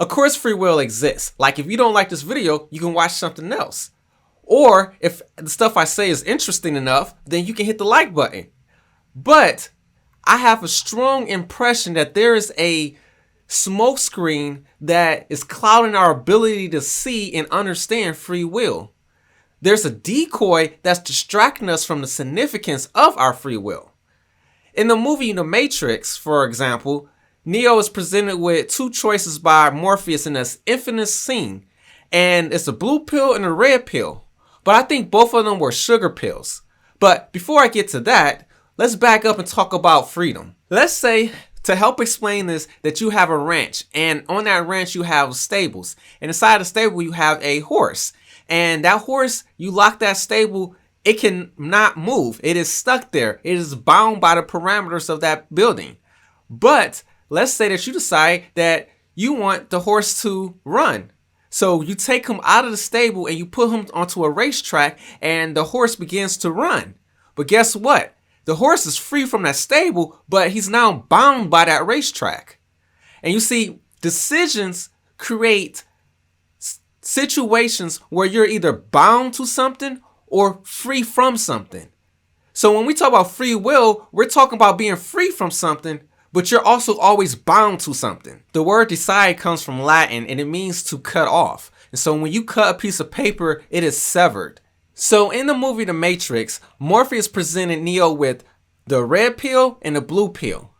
Of course, free will exists. Like if you don't like this video, you can watch something else. Or if the stuff I say is interesting enough, then you can hit the like button. But I have a strong impression that there is a smokescreen that is clouding our ability to see and understand free will. There's a decoy that's distracting us from the significance of our free will. In the movie The Matrix, for example, Neo is presented with two choices by Morpheus in this infamous scene, and it's a blue pill and a red pill. But I think both of them were sugar pills. But before I get to that, let's back up and talk about freedom. Let's say, to help explain this, that you have a ranch, and on that ranch you have stables, and inside the stable you have a horse, and that horse, you lock that stable, it can not move. It is stuck there. It is bound by the parameters of that building. But let's say that you decide that you want the horse to run. So you take him out of the stable and you put him onto a racetrack, and the horse begins to run. But guess what? The horse is free from that stable, but he's now bound by that racetrack. And you see, decisions create situations where you're either bound to something or free from something. So when we talk about free will, we're talking about being free from something, but you're also always bound to something. The word decide comes from Latin, and it means to cut off. And so when you cut a piece of paper, it is severed. So in the movie The Matrix, Morpheus presented Neo with the red pill and the blue pill.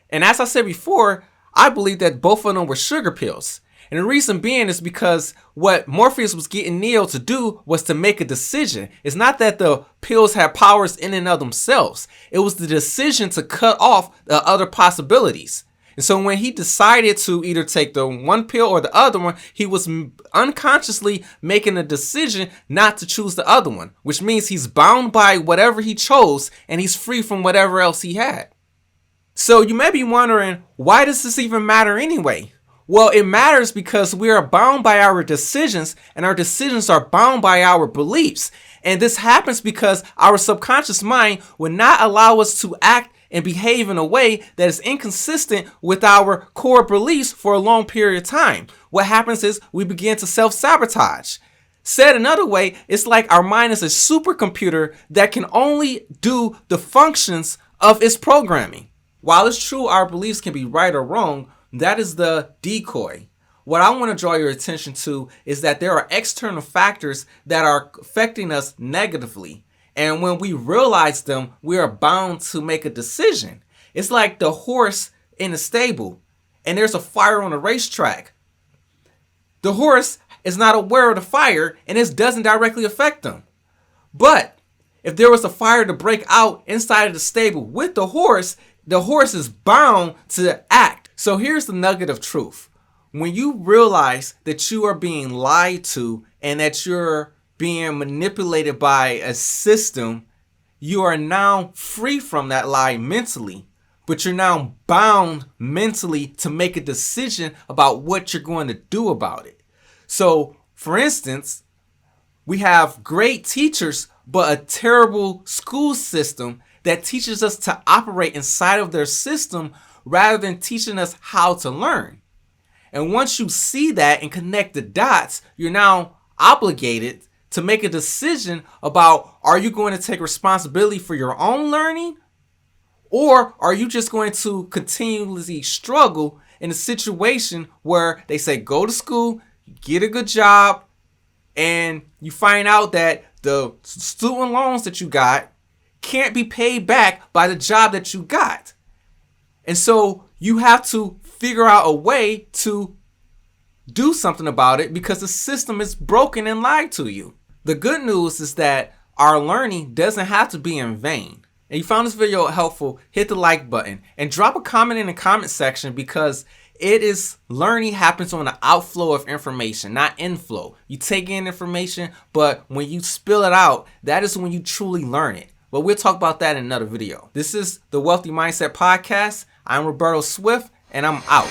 And as I said before, I believe that both of them were sugar pills. And the reason being is because what Morpheus was getting Neo to do was to make a decision. It's not that the pills had powers in and of themselves. It was the decision to cut off the other possibilities. And so when he decided to either take the one pill or the other one, he was unconsciously making a decision not to choose the other one, which means he's bound by whatever he chose and he's free from whatever else he had. So you may be wondering, why does this even matter anyway? Well, it matters because we are bound by our decisions, and our decisions are bound by our beliefs. And this happens because our subconscious mind will not allow us to act and behave in a way that is inconsistent with our core beliefs for a long period of time. What happens is we begin to self-sabotage. Said another way, it's like our mind is a supercomputer that can only do the functions of its programming. While it's true our beliefs can be right or wrong, that is the decoy. What I want to draw your attention to is that there are external factors that are affecting us negatively. And when we realize them, we are bound to make a decision. It's like the horse in the stable, and there's a fire on the racetrack. The horse is not aware of the fire, and this doesn't directly affect them. But if there was a fire to break out inside of the stable with the horse is bound to act. So here's the nugget of truth. When you realize that you are being lied to and that you're being manipulated by a system, you are now free from that lie mentally, but you're now bound mentally to make a decision about what you're going to do about it. So, for instance, we have great teachers, but a terrible school system that teaches us to operate inside of their system rather than teaching us how to learn. And once you see that and connect the dots, you're now obligated to make a decision about, are you going to take responsibility for your own learning? Or are you just going to continuously struggle in a situation where they say, go to school, get a good job, and you find out that the student loans that you got can't be paid back by the job that you got. And so you have to figure out a way to do something about it because the system is broken and lied to you. The good news is that our learning doesn't have to be in vain. And you found this video helpful, hit the like button and drop a comment in the comment section because learning happens on the outflow of information, not inflow. You take in information, but when you spill it out, that is when you truly learn it. But we'll talk about that in another video. This is the Wealthy Mindset Podcast. I'm Roberto Swift, and I'm out.